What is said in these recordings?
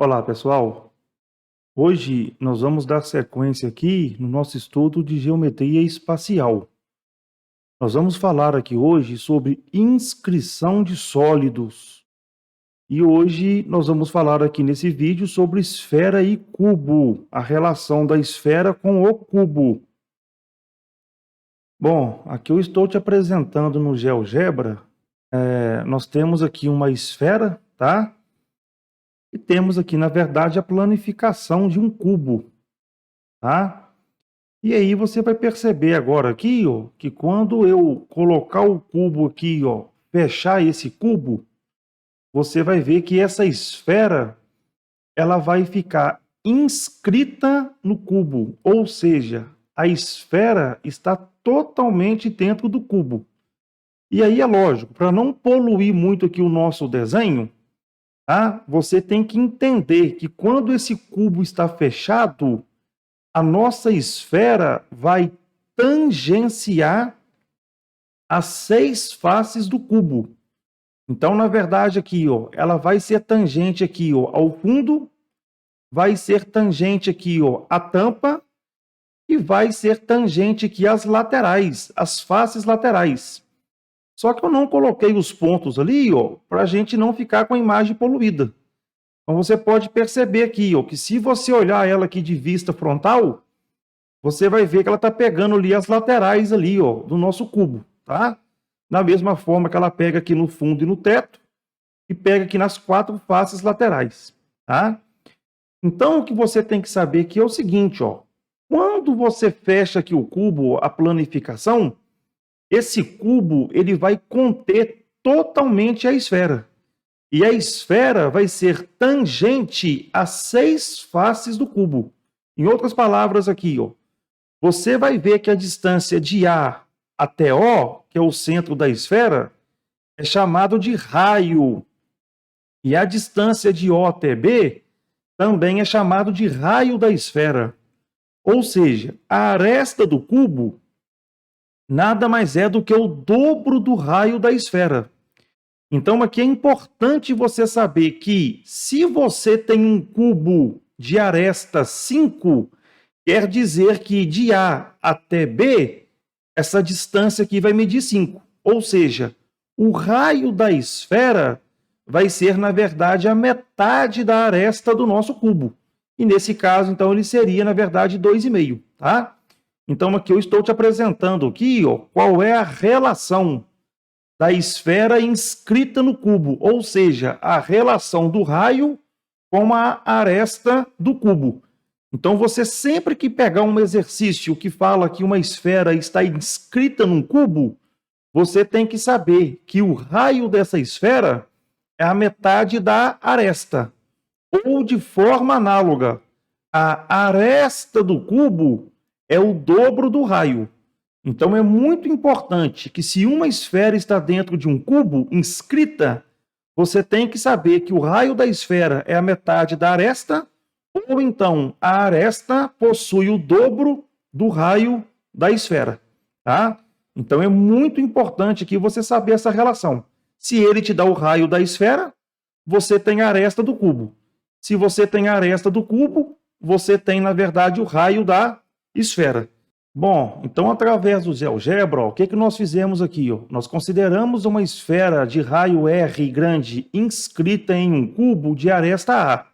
Olá, pessoal. Hoje nós vamos dar sequência aqui no nosso estudo de geometria espacial. Nós vamos falar aqui hoje sobre inscrição de sólidos. E hoje nós vamos falar aqui nesse vídeo sobre esfera e cubo, a relação da esfera com o cubo. Bom, aqui eu estou te apresentando no GeoGebra. Nós temos aqui uma esfera, tá? E temos aqui, na verdade, a planificação de um cubo, tá? E aí você vai perceber agora aqui, ó, que quando eu colocar o cubo aqui, ó, fechar esse cubo, você vai ver que essa esfera, ela vai ficar inscrita no cubo, ou seja, a esfera está totalmente dentro do cubo. E aí é lógico, para não poluir muito aqui o nosso desenho, tá? Você tem que entender que quando esse cubo está fechado, a nossa esfera vai tangenciar as 6 faces do cubo. Então, na verdade, aqui, ó, ela vai ser tangente aqui, ó, ao fundo, vai ser tangente aqui, ó, à tampa e vai ser tangente aqui às laterais, as faces laterais. Só que eu não coloquei os pontos ali, ó, para a gente não ficar com a imagem poluída. Então, você pode perceber aqui, ó, que se você olhar ela aqui de vista frontal, você vai ver que ela está pegando ali as laterais ali, ó, do nosso cubo, tá? Da mesma forma que ela pega aqui no fundo e no teto, e pega aqui nas 4 faces laterais, tá? Então, o que você tem que saber aqui é o seguinte, ó. Quando você fecha aqui o cubo, a planificação, esse cubo, ele vai conter totalmente a esfera. E a esfera vai ser tangente às 6 faces do cubo. Em outras palavras aqui, ó, você vai ver que a distância de A até O, que é o centro da esfera, é chamado de raio. E a distância de O até B também é chamado de raio da esfera. Ou seja, a aresta do cubo nada mais é do que o dobro do raio da esfera. Então, aqui é importante você saber que se você tem um cubo de aresta 5, quer dizer que de A até B, essa distância aqui vai medir 5. Ou seja, o raio da esfera vai ser, na verdade, a metade da aresta do nosso cubo. E nesse caso, então, ele seria, na verdade, 2,5, tá? Então, aqui eu estou te apresentando aqui, ó, qual é a relação da esfera inscrita no cubo, ou seja, a relação do raio com a aresta do cubo. Então, você sempre que pegar um exercício que fala que uma esfera está inscrita num cubo, você tem que saber que o raio dessa esfera é a metade da aresta. Ou, de forma análoga, a aresta do cubo é o dobro do raio. Então, é muito importante que, se uma esfera está dentro de um cubo inscrita, você tem que saber que o raio da esfera é a metade da aresta, ou então a aresta possui o dobro do raio da esfera, tá? Então, é muito importante aqui você saber essa relação. Se ele te dá o raio da esfera, você tem a aresta do cubo. Se você tem a aresta do cubo, você tem, na verdade, o raio da esfera. Bom, então, através do GeoGebra, o que nós fizemos aqui? Ó? Nós consideramos uma esfera de raio R grande inscrita em um cubo de aresta A.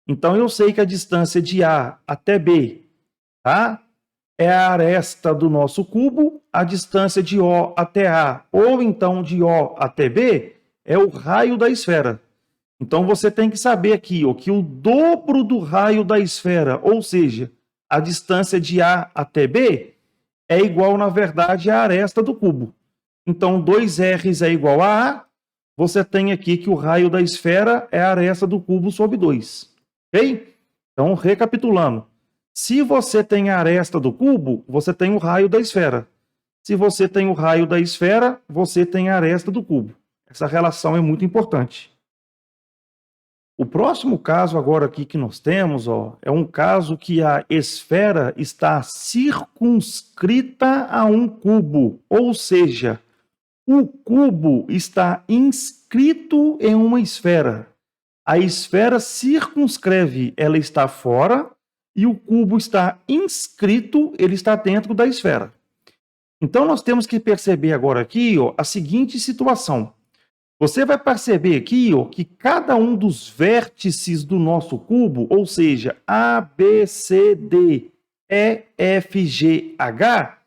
Então, eu sei que a distância de A até B, tá? É a aresta do nosso cubo, a distância de O até A, ou então de O até B, é o raio da esfera. Então, você tem que saber aqui, ó, que o dobro do raio da esfera, ou seja, a distância de A até B, é igual, na verdade, à aresta do cubo. Então, 2R é igual a A, você tem aqui que o raio da esfera é a aresta do cubo sobre 2. Ok? Então, recapitulando. Se você tem a aresta do cubo, você tem o raio da esfera. Se você tem o raio da esfera, você tem a aresta do cubo. Essa relação é muito importante. O próximo caso agora aqui que nós temos, ó, é um caso que a esfera está circunscrita a um cubo, ou seja, o cubo está inscrito em uma esfera. A esfera circunscreve, ela está fora, e o cubo está inscrito, ele está dentro da esfera. Então, nós temos que perceber agora aqui, ó, a seguinte situação. Você vai perceber aqui, ó, que cada um dos vértices do nosso cubo, ou seja, A, B, C, D, E, F, G, H,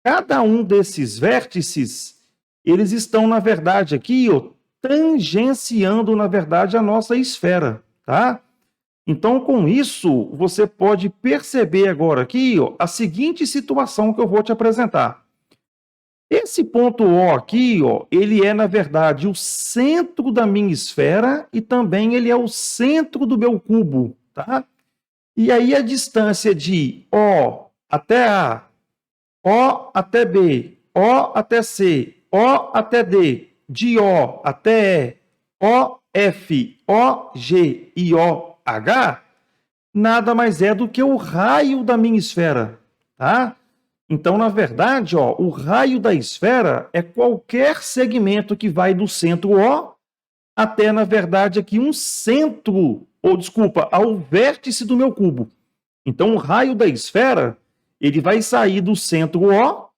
cada um desses vértices, eles estão, na verdade, aqui, ó, tangenciando, na verdade, a nossa esfera, tá? Então, com isso, você pode perceber agora aqui, ó, a seguinte situação que eu vou te apresentar. Esse ponto O aqui, ó, ele é, na verdade, o centro da minha esfera e também ele é o centro do meu cubo, tá? E aí a distância de O até A, O até B, O até C, O até D, de O até E, O, F, O, G e O, H, nada mais é do que o raio da minha esfera, tá? Então, na verdade, ó, o raio da esfera é qualquer segmento que vai do centro O até, na verdade, aqui um centro, ou desculpa, ao vértice do meu cubo. Então, o raio da esfera, ele vai sair do centro O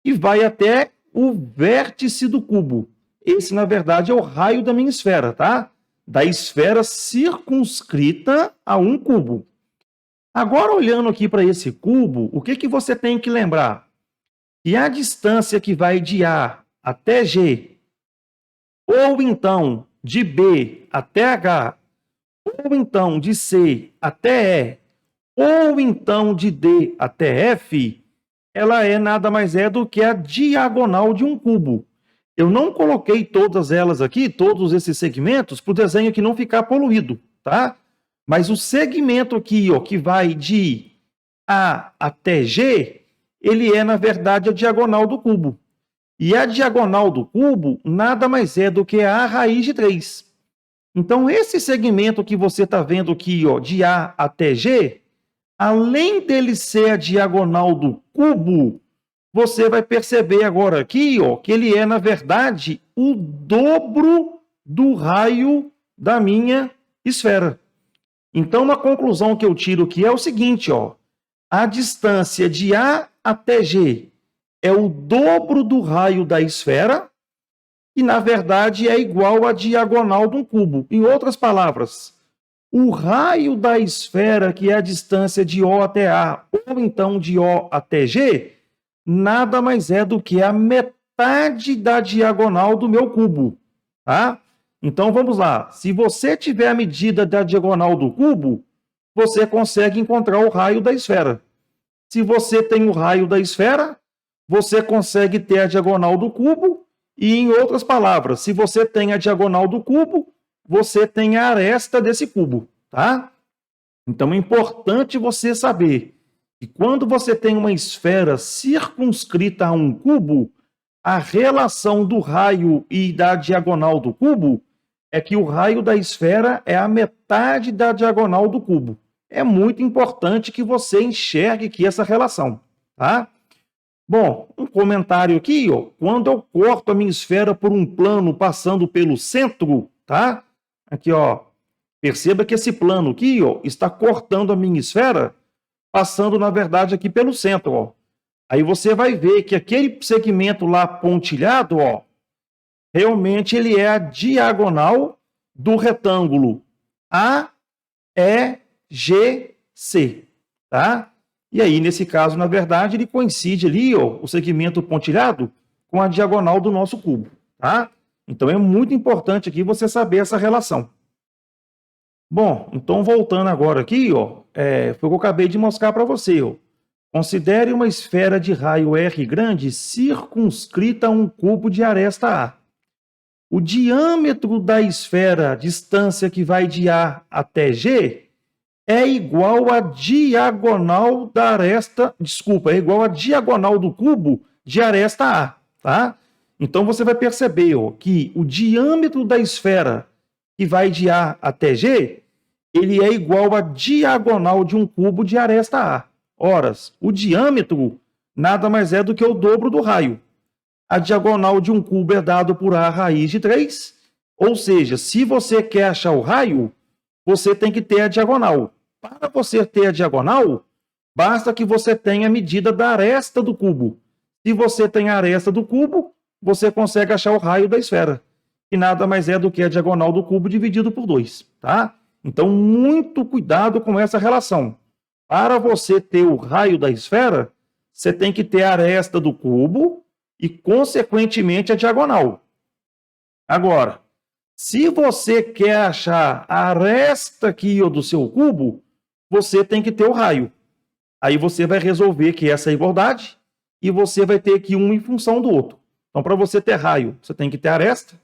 e vai até o vértice do cubo. Esse, na verdade, é o raio da minha esfera, tá? Da esfera circunscrita a um cubo. Agora, olhando aqui para esse cubo, o que que você tem que lembrar? Que a distância que vai de A até G, ou então de B até H, ou então de C até E, ou então de D até F, ela é nada mais é do que a diagonal de um cubo. Eu não coloquei todas elas aqui, todos esses segmentos, para o desenho aqui não ficar poluído, tá? Mas o segmento aqui, ó, que vai de A até G, ele é, na verdade, a diagonal do cubo. E a diagonal do cubo nada mais é do que a raiz de 3. Então, esse segmento que você está vendo aqui, ó, de A até G, além dele ser a diagonal do cubo, você vai perceber agora aqui, ó, que ele é, na verdade, o dobro do raio da minha esfera. Então, uma conclusão que eu tiro aqui é o seguinte, ó, a distância de A até G é o dobro do raio da esfera e, na verdade, é igual à diagonal de um cubo. Em outras palavras, o raio da esfera, que é a distância de O até A, ou então de O até G, nada mais é do que a metade da diagonal do meu cubo, tá? Então, vamos lá. Se você tiver a medida da diagonal do cubo, você consegue encontrar o raio da esfera. Se você tem o raio da esfera, você consegue ter a diagonal do cubo. E, em outras palavras, se você tem a diagonal do cubo, você tem a aresta desse cubo, tá? Então, é importante você saber que quando você tem uma esfera circunscrita a um cubo, a relação do raio e da diagonal do cubo é que o raio da esfera é a metade da diagonal do cubo. É muito importante que você enxergue aqui essa relação, tá? Bom, um comentário aqui, ó, quando eu corto a minha esfera por um plano passando pelo centro, tá? Aqui, ó, perceba que esse plano aqui, ó, está cortando a minha esfera, passando, na verdade, aqui pelo centro, ó. Aí você vai ver que aquele segmento lá pontilhado, ó, realmente ele é a diagonal do retângulo AEGC, tá? E aí, nesse caso, na verdade, ele coincide ali, ó, o segmento pontilhado com a diagonal do nosso cubo, tá? Então, é muito importante aqui você saber essa relação. Bom, então, voltando agora aqui, ó, foi o que eu acabei de mostrar para você, ó. Considere uma esfera de raio R grande circunscrita a um cubo de aresta A. O diâmetro da esfera, distância que vai de A até G, é igual à diagonal da aresta, desculpa, é igual à diagonal do cubo de aresta A, tá? Então, você vai perceber, ó, que o diâmetro da esfera que vai de A até G, ele é igual à diagonal de um cubo de aresta A. Ora, o diâmetro nada mais é do que o dobro do raio. A diagonal de um cubo é dado por A raiz de 3, ou seja, se você quer achar o raio, você tem que ter a diagonal. Para você ter a diagonal, basta que você tenha a medida da aresta do cubo. Se você tem a aresta do cubo, você consegue achar o raio da esfera, que nada mais é do que a diagonal do cubo dividido por 2, tá? Então, muito cuidado com essa relação. Para você ter o raio da esfera, você tem que ter a aresta do cubo e, consequentemente, a diagonal. Agora, se você quer achar a aresta aqui do seu cubo, você tem que ter o raio. Aí você vai resolver que essa é a igualdade e você vai ter aqui um em função do outro. Então, para você ter raio, você tem que ter aresta.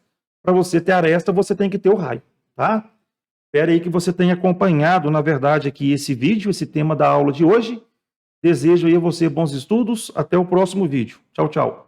Para você ter aresta, você tem que ter o raio, tá? Espero aí que você tenha acompanhado, na verdade, aqui esse vídeo, esse tema da aula de hoje. Desejo aí a você bons estudos. Até o próximo vídeo. Tchau, tchau.